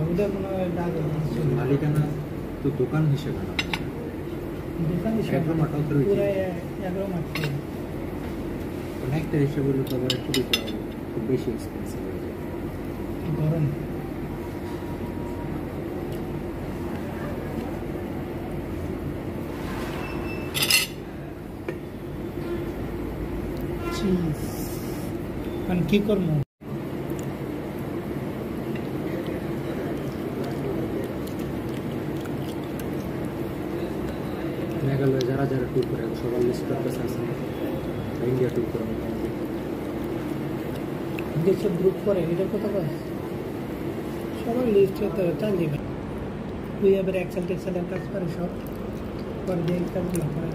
ওদের মনে হয় মালিকানা তো দোকান হিসেবে না, দোকান হিসেবে পুরো 11 মাঠ অনেকটা হিসেবে হলো, তবে খুব বেশি এক্সপেন্সিভ হয়ে যায়। গরম চিজ মানে কি করবো? মেঘালয় যারা যারা ট্যুর করে সবার লিস্ট করতেছে আছে, ইন্ডিয়া ট্যুর করে যেসব গ্রুপ করে এটা কথা বল, সবার লিস্ট হতে চাল দিবে। তুই এবার এক্সেল টেক্সেলের কাজ করে সব করে দিয়ে কাজগুলো করে